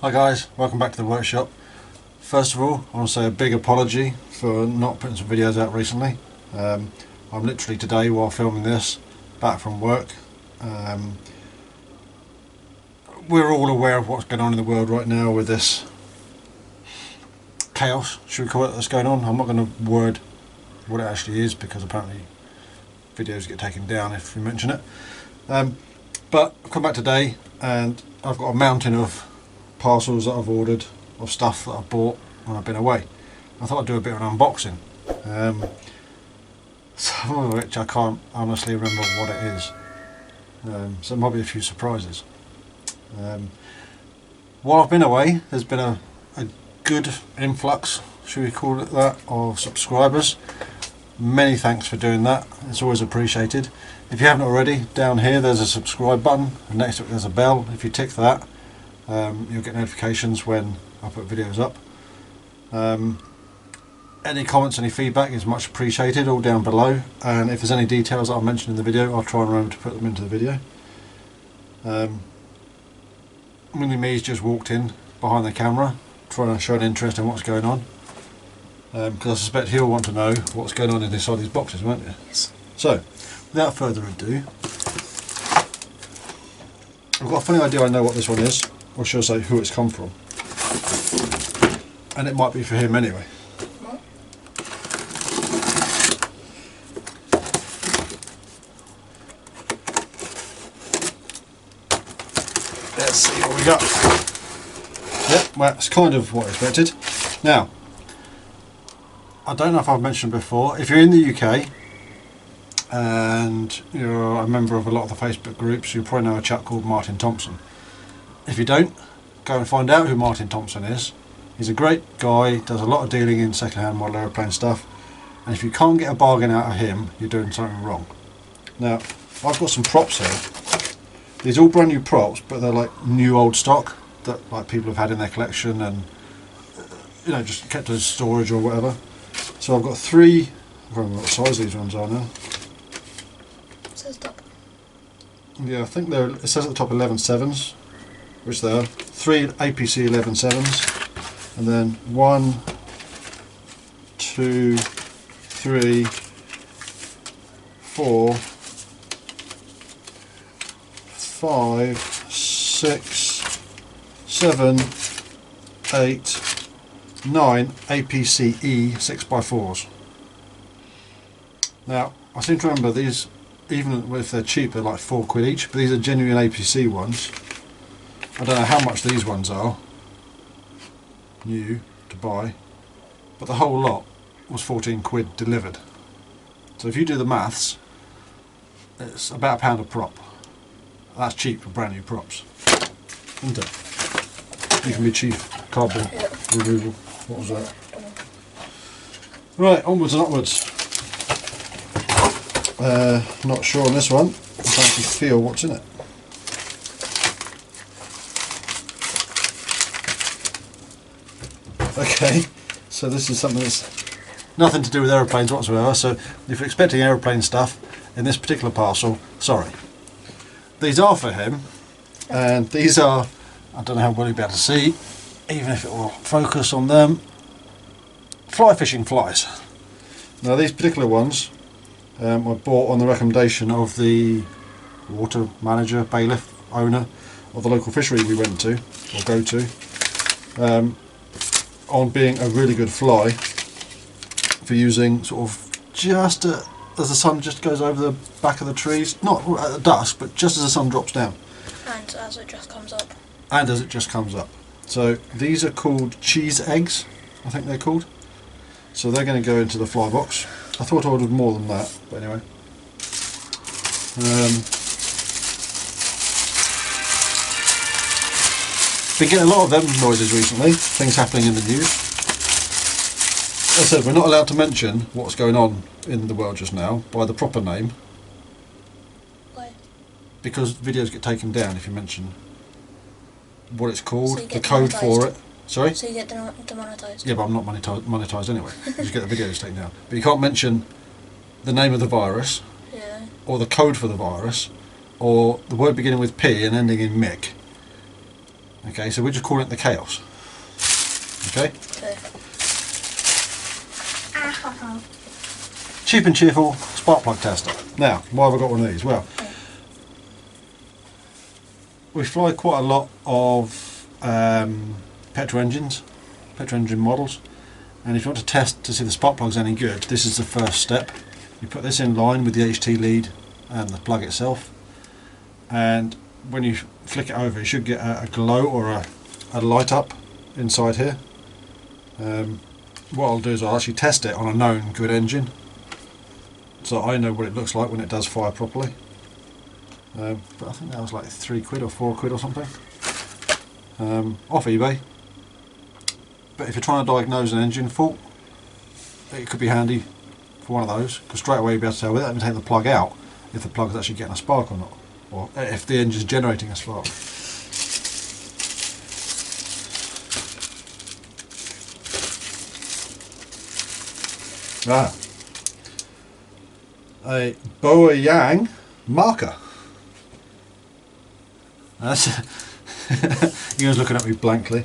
Hi guys, welcome back to the workshop. First of all, I want to say a big apology for not putting some videos out recently. I'm literally today, while filming this, back from work. We're all aware of what's going on in the world right now with this chaos, should we call it, that's going on. I'm not going to word what it actually is because apparently videos get taken down if we mention it. But I've come back today and I've got a mountain of parcels that I've ordered, of stuff that I've bought when I've been away. I thought I'd do a bit of an unboxing, some of which I can't honestly remember what it is, so there might be a few surprises. While I've been away, there's been a good influx, should we call it that, of subscribers. Many thanks for doing that, it's always appreciated. If you haven't already, down here there's a subscribe button and next to it there's a bell. If you tick that, you'll get notifications when I put videos up. Any comments, any feedback is much appreciated, all down below, and if there's any details that I mentioned in the video, I'll try and remember to put them into the video. Winnie Me's just walked in behind the camera, trying to show an interest in what's going on, because I suspect he'll want to know what's going on inside these boxes, won't you? Yes. So, without further ado, I've got a funny idea I know what this one is, or should I say who it's come from. And it might be for him anyway. What? Let's see what we got. Yep, well, that's kind of what I expected. Now, I don't know if I've mentioned before, if you're in the UK and you're a member of a lot of the Facebook groups, you probably know a chap called Martin Thompson. If you don't, go and find out who Martin Thompson is. He's a great guy, does a lot of dealing in second-hand model aeroplane stuff, and if you can't get a bargain out of him, you're doing something wrong. Now, I've got some props here. These are all brand new props, but they're like new old stock that like people have had in their collection and just kept as storage or whatever. So I've got three, I can't remember what size these ones are now. It says top. Yeah, I think it says at the top 11.7s, which they are. Three APC 11.7s. And then 1, 2, 3, 4, 5, 6, 7, 8, 9 APCE 6x4s. Now, I seem to remember these, even if they're cheap, they're like £4 each, but these are genuine APC ones. I don't know how much these ones are new to buy, but the whole lot was £14 delivered. So if you do the maths, it's about £1 a prop. That's cheap for brand new props, isn't it? You can be cheap. Cardboard removal. What was that? Right, onwards and upwards. Not sure on this one. I can't actually feel what's in it. Okay, so this is something that's nothing to do with aeroplanes whatsoever, so if you're expecting aeroplane stuff in this particular parcel, sorry. These are for him, and these are, I don't know how well you'll be able to see, even if it will focus on them, fly fishing flies. Now these particular ones I bought on the recommendation of the water manager, bailiff, owner of the local fishery we went to, or go to. On being a really good fly for using sort of just as the sun just goes over the back of the trees, not at dusk, but just as the sun drops down. And as it just comes up. And as it just comes up. So these are called cheese eggs, I think they're called. So they're going to go into the fly box. I thought I ordered more than that, but anyway. Been getting a lot of them noises recently, things happening in the news. As I said, we're not allowed to mention what's going on in the world just now by the proper name. Why? Because videos get taken down if you mention what it's called, So the code for it. Sorry? So you get demonetised. Yeah, but I'm not monetised anyway. You just get the videos taken down. But you can't mention the name of the virus, Yeah. or the code for the virus, or the word beginning with P and ending in Mick. Okay, so we're just calling it the Chaos. Okay? Okay. Cheap and cheerful spark plug tester. Now, why have I got one of these? Well, we fly quite a lot of petrol engine models, and if you want to test to see the spark plug's any good, this is the first step. You put this in line with the HT lead and the plug itself, and when you flick it over you should get a glow or a light up inside here. What I'll do is I'll actually test it on a known good engine, so I know what it looks like when it does fire properly. But I think that was like £3 or £4 or something off eBay. But if you're trying to diagnose an engine fault, it could be handy for one of those, because straight away you'll be able to tell without even taking the plug out if the plug is actually getting a spark or not, or if the engine's generating a spark. A Boa Yang marker. That's you guys looking at me blankly.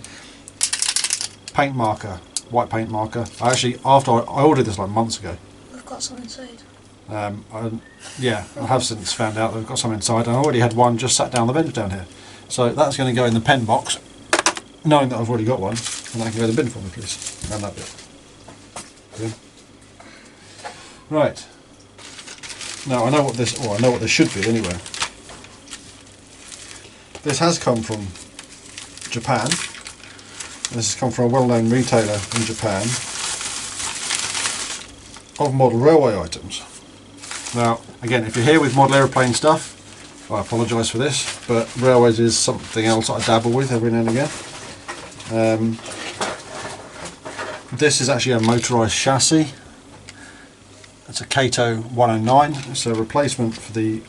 Paint marker, white paint marker. After I ordered this like months ago. We've got some inside. I have since found out that we've got some inside, and I already had one just sat down the bench down here. So that's going to go in the pen box, knowing that I've already got one, and that can go in the bin for me, please. And that bit. Okay. Right. Now I know what this, or I know what this should be anyway. This has come from Japan. This has come from a well-known retailer in Japan of model railway items. Now, again, if you're here with model aeroplane stuff, I apologise for this, but railways is something else I dabble with every now and again. This is actually a motorised chassis. It's a Kato 109. It's a replacement for the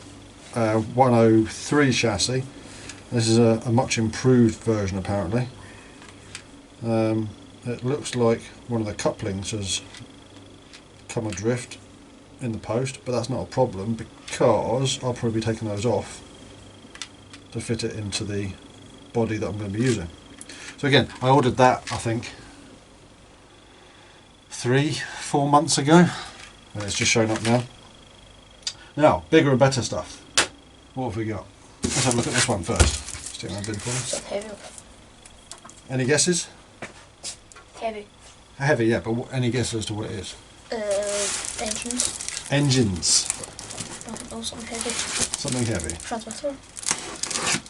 103 chassis. This is a much improved version apparently. It looks like one of the couplings has come adrift in the post, but that's not a problem because I'll probably be taking those off to fit it into the body that I'm going to be using. So again, I ordered that I think 3-4 months ago, and it's just showing up now. Now, bigger and better stuff. What have we got? Let's have a look at this one first. Stick that in the bin for me. It's heavy. Any guesses? Heavy. Heavy, yeah, but any guesses as to what it is? Engines. Engines. Oh, something heavy. Something heavy. Transmitter.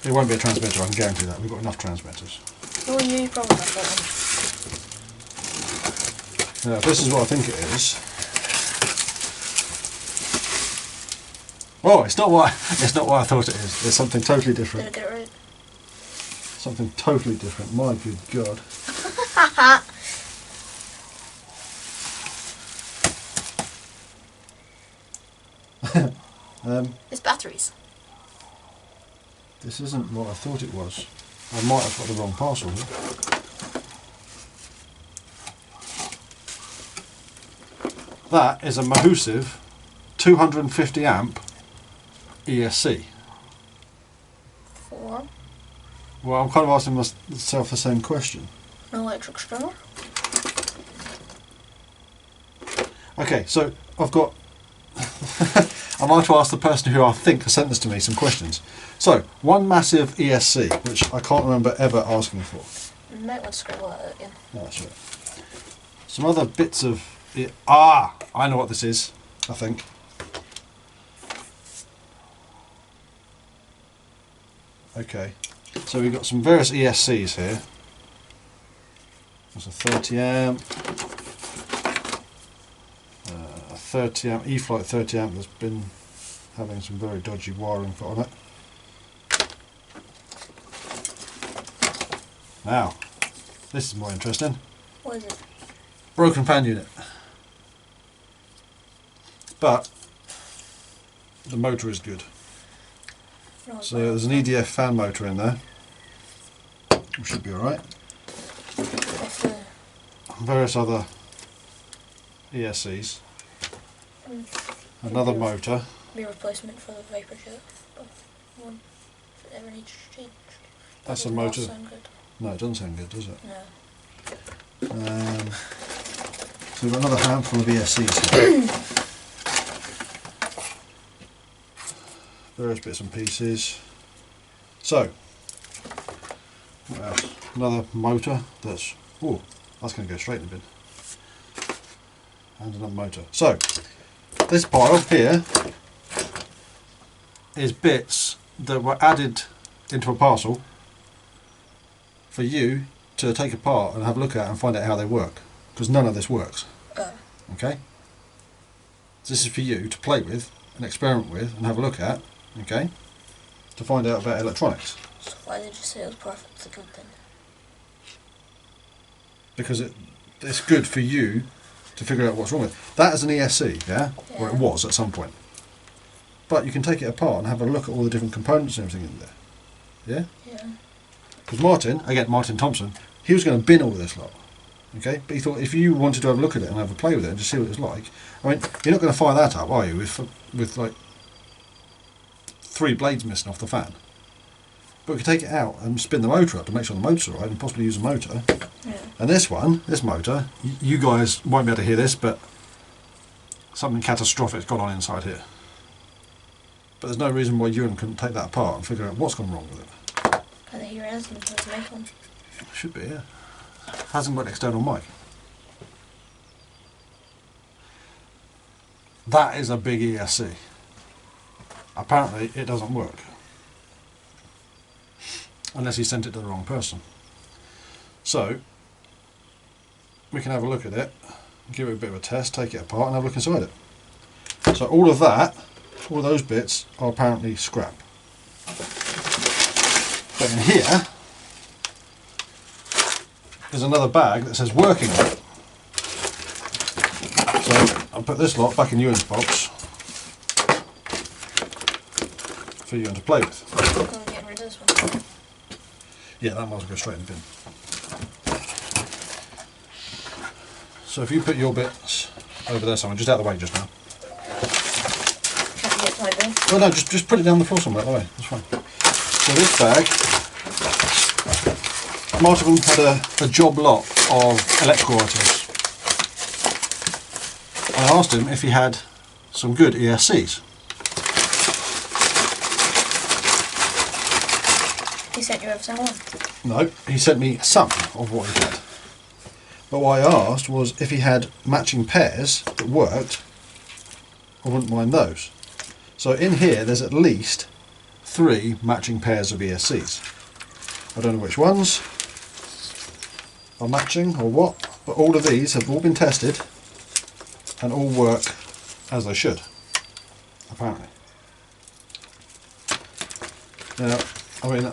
It won't be a transmitter, I can guarantee that. We've got enough transmitters. Oh, you probably have that one. Now, this is what I think it is. Oh, it's not what I thought it is. It's something totally different. Did I get it right? Something totally different. My good God. It's batteries. This isn't what I thought it was. I might have got the wrong parcel here. That is a Mahusive 250 amp ESC. For Well, I'm kind of asking myself the same question. an electric strimmer. Okay, so I've got... I'm going to ask the person who I think has sent this to me some questions. So, one massive ESC, which I can't remember ever asking for. You might want to scribble that out again. No, that's right. Some other bits of... I know what this is, I think. Okay, so we've got some various ESCs here. There's a 30 amp, a 30 amp, E-Flight 30 amp that's been having some very dodgy wiring put on it. Now, this is more interesting. What is it? Broken fan unit. But the motor is good. No, So there's an EDF fan motor in there, which should be alright. Various other ESCs. Another motor. Be a replacement for the Viper jet. But one if it ever needs to change. That's a Does not motor. sound good. No, it doesn't sound good, does it? No. So we've got another handful of ESCs here. Various bits and pieces. So, what else? Another motor that's, oh, that's going to go straight in the bin. And another motor. So, this pile here is bits that were added into a parcel for you to take apart and have a look at and find out how they work. Because none of this works. Okay? This is for you to play with and experiment with and have a look at, okay? To find out about electronics. So why did you say it was perfectly good then? Because it's good for you to figure out what's wrong with it. That is an ESC, yeah? Or it was at some point. But you can take it apart and have a look at all the different components and everything in there. Yeah? Yeah. Because Martin Thompson, he was going to bin all this lot. Okay? But he thought if you wanted to have a look at it and have a play with it and just see what it's like, I mean, you're not going to fire that up, are you? With like 3 blades missing off the fan. But we could take it out and spin the motor up to make sure the motor's alright and possibly use a motor. Yeah. And this motor, you guys won't be able to hear this, but something catastrophic's gone on inside here. But there's no reason why Ewan couldn't take that apart and figure out what's gone wrong with it. Can they hear anything from the mic on? Should be, yeah. Hasn't got an external mic. That is a big ESC. Apparently it doesn't work. Unless he sent it to the wrong person. So, we can have a look at it, give it a bit of a test, take it apart and have a look inside it. So all of that, all those bits are apparently scrap. But in here is another bag that says working on it. So I'll put this lot back in Ewan's box for Ewan to play with. I'm going to get rid of this one. Yeah, that might as well go straight in the bin. So if you put your bits over there somewhere, just out of the way just now. Can't get my bin. Well no, just put it down the floor somewhere out of the way, that's fine. So this bag, Martin had a job lot of electrical items. I asked him if he had some good ESCs. He sent you everything on. No, he sent me some of what he had. But what I asked was if he had matching pairs that worked, I wouldn't mind those. So in here there's at least 3 matching pairs of ESCs. I don't know which ones are matching or what, but all of these have all been tested and all work as they should, apparently. Now, I mean,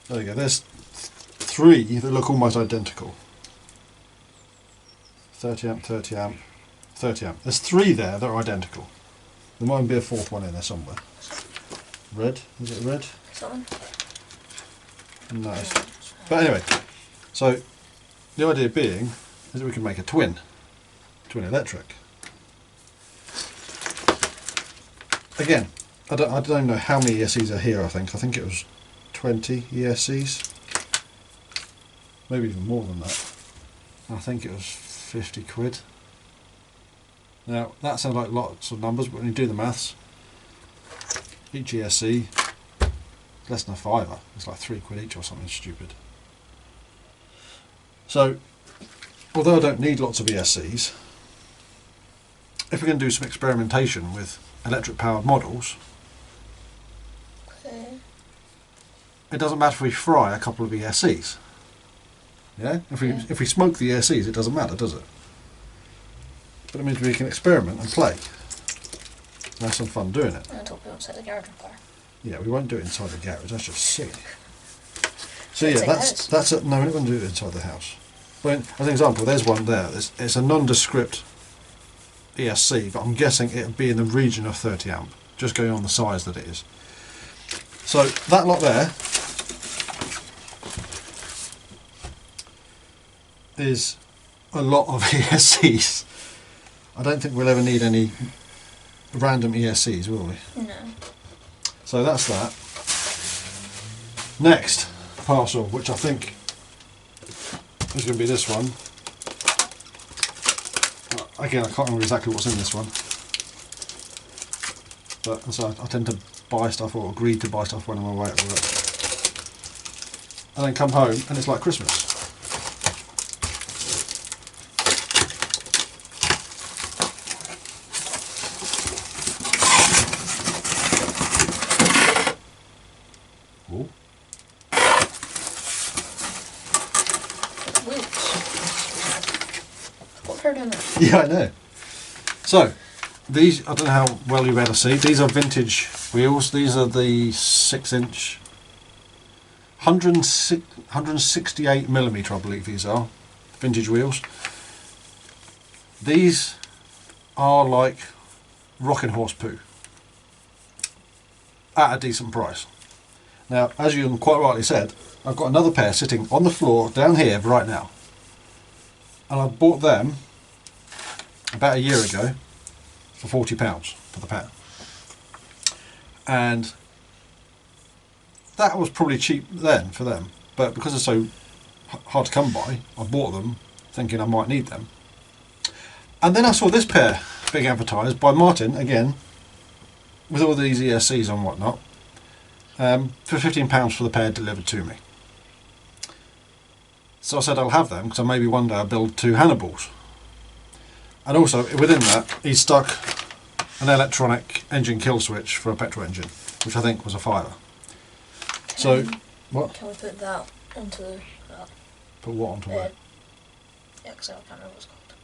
there you go, there's 3 that look almost identical. 30 amp, 30 amp, 30 amp. There's 3 there that are identical. There might be a 4th one in there somewhere. Red, is it red? Something? No. But anyway, so the idea being is that we can make a twin electric. Again, I don't even know how many ESCs are here. I think it was 20 ESCs, maybe even more than that. I think it was 50 quid. Now that sounds like lots of numbers, but when you do the maths, each ESC is less than a £5. It's like 3 quid each or something stupid. So, although I don't need lots of ESCs, if we're going to do some experimentation with electric powered models, Okay. it doesn't matter if we fry a couple of ESCs. Yeah? If we smoke the ESCs, it doesn't matter, does it? But it means we can experiment and play. And have some fun doing it. And talk inside the garage fire. Yeah, we won't do it inside the garage, that's just silly. So yeah, Inside the house. that's it. No, we're not going to do it inside the house. But as an example, there's one there. It's a nondescript ESC, but I'm guessing it'll be in the region of 30 amp, just going on the size that it is. So that lot there is a lot of ESCs. I don't think we'll ever need any random ESCs, will we? No. So that's that. Next parcel, which I think is going to be this one. Again, I can't remember exactly what's in this one. But so I tend to buy stuff or agree to buy stuff when I'm away at work. And then come home and it's like Christmas. Ooh. I've heard of that. Yeah, I know. So, these, I don't know how well you'll be able to see, these are vintage wheels. These are the 6-inch, 168mm I believe these are, vintage wheels. These are like rocking horse poo at a decent price. Now, as you quite rightly said, I've got another pair sitting on the floor down here right now. And I bought them about a year ago for £40 for the pair. And that was probably cheap then for them, but because they're so hard to come by, I bought them thinking I might need them. And then I saw this pair being advertised by Martin again, with all these ESCs and whatnot, for £15 for the pair delivered to me. So I said I'll have them because maybe one day I'll build 2 Hannibals. And also within that he stuck an electronic engine kill switch for a petrol engine, which I think was a fiver. So what? Can we put that onto that? Put what onto where? Yeah, because I can't remember what it's called.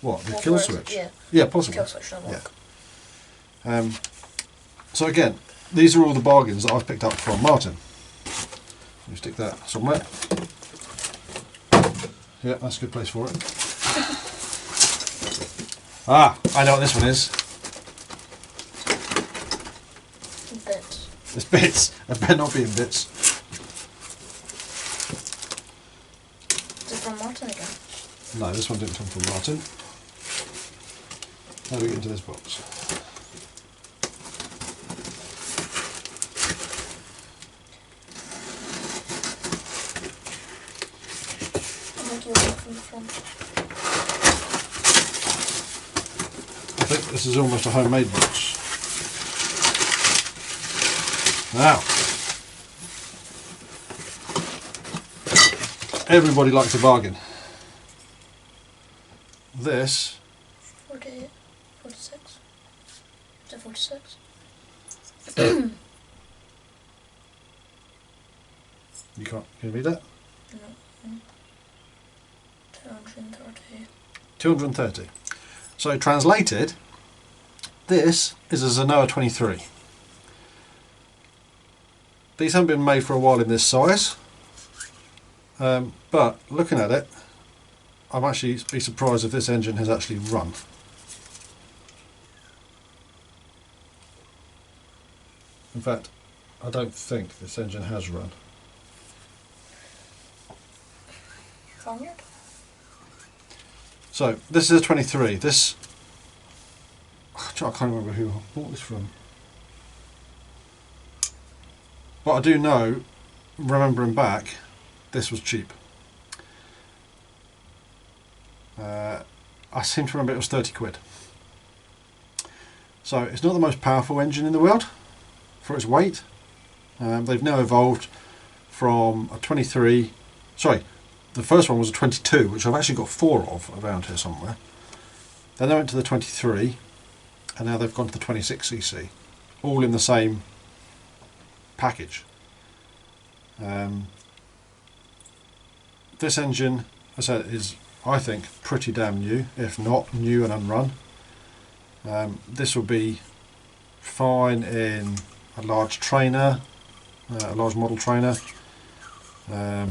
What, the What kill word is switch? it? Yeah. Yeah, possibly. Kill switch doesn't work. Yeah. So again, these are all the bargains that I've picked up from Martin. You stick that somewhere. Yeah, that's a good place for it. Ah, I know what this one is. Bits. It's bits. It better not be in bits. Is it from Martin again? No, this one didn't come from Martin. How do we get into this box? I think you'll get from the front. I think this is almost a homemade box. Now, everybody likes a bargain. This 48, 46. Is it 46? you can't. Can you read that? No. 230. 230. So translated, this is a Zenoa 23. These haven't been made for a while in this size, but looking at it, I'm actually be surprised if this engine has actually run. In fact, I don't think this engine has run. Lanyard? So this is a 23. This, I can't remember who I bought this from. But I do know, remembering back, this was cheap. I seem to remember it was 30 quid. So it's not the most powerful engine in the world for its weight. They've now evolved from a 23, sorry, the first one was a 22, which I've actually got 4 of around here somewhere. Then they went to the 23, and now they've gone to the 26cc, all in the same package. This engine, as I said, is, I think, pretty damn new, if not new and unrun. This will be fine in a large trainer, a large model trainer, a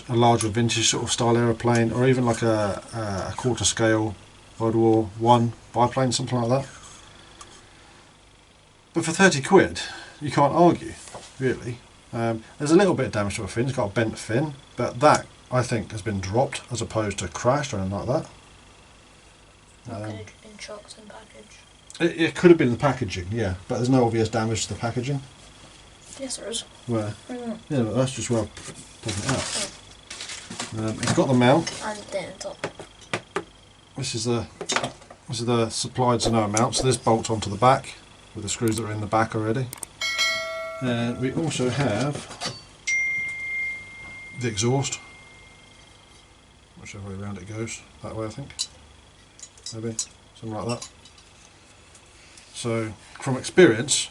larger vintage sort of style aeroplane, or even like a quarter scale World War One biplane, something like that. But for 30 quid, you can't argue, really. There's a little bit of damage to a fin, it's got a bent fin, but that, I think, has been dropped as opposed to crashed or anything like that. In chocks and package. It could have been the packaging, yeah, but there's no obvious damage to the packaging. Yes, there is. Where? Where is it? Yeah, but that's just where I'm taking it out. It's got the mount. And then top. This is the supplied Zenoa mount. So this bolts onto the back with the screws that are in the back already. And we also have the exhaust. Whichever way around it goes. That way, I think. Maybe something like that. So from experience,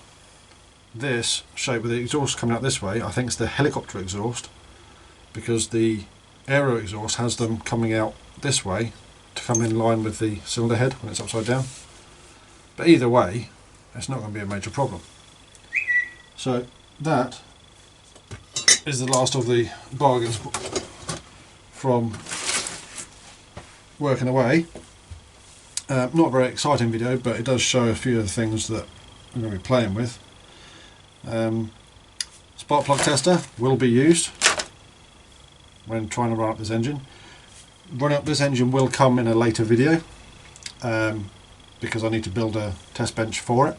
this shape with the exhaust coming out this way, I think it's the helicopter exhaust, because the aero exhaust has them coming out this way to come in line with the cylinder head when it's upside down. But either way, it's not going to be a major problem. So that is the last of the bargains from working away. Not a very exciting video, but it does show a few of the things that I'm going to be playing with. Spark plug tester will be used when trying to run up this engine. Running up this engine will come in a later video, because I need to build a test bench for it.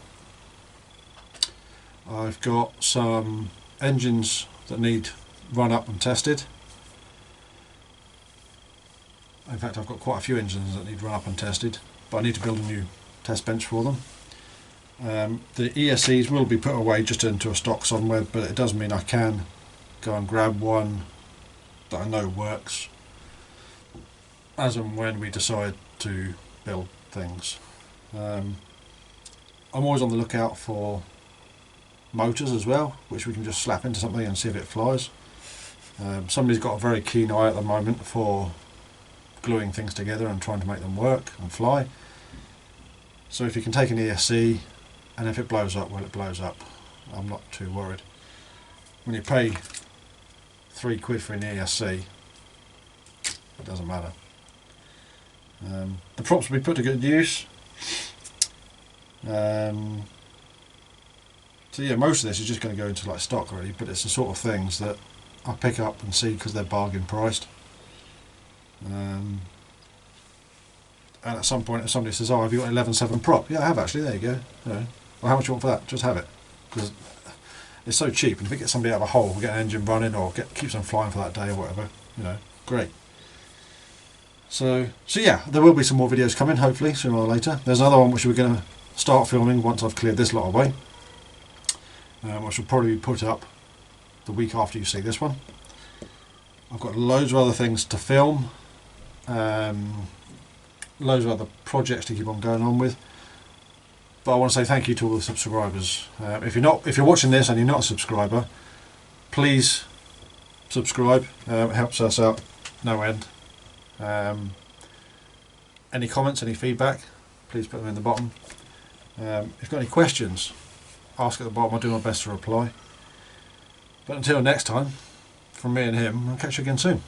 I've got some engines that need run up and tested. In fact, I've got quite a few engines that need run up and tested, but I need to build a new test bench for them. The ESCs will be put away just into a stock somewhere, but it does mean I can go and grab one that I know works as and when we decide to build things. I'm always on the lookout for motors as well, which we can just slap into something and see if it flies. Somebody's got a very keen eye at the moment for gluing things together and trying to make them work and fly. So if you can take an ESC, and if it blows up, well, it blows up. I'm not too worried. When you pay £3 for an ESC, it doesn't matter. The props will be put to good use. So yeah, most of this is just going to go into like stock really, but it's the sort of things that I pick up and see because they're bargain priced. And at some point if somebody says, oh, have you got 11.7 prop? Yeah, I have actually, there you go. You know, well, how much you want for that? Just have it. Because it's so cheap, and if it gets somebody out of a hole, we get an engine running or keeps them flying for that day or whatever, you know, great. So yeah, there will be some more videos coming, hopefully, sooner or later. There's another one which we're going to start filming once I've cleared this lot away, which will probably be put up the week after you see this one. I've got loads of other things to film, loads of other projects to keep on going on with, but I want to say thank you to all the subscribers. If you're watching this and you're not a subscriber, please subscribe. It helps us out no end. Any comments, any feedback, please put them in the bottom. If you've got any questions, ask at the bottom. I'll do my best to reply. But until next time, from me and him, I'll catch you again soon.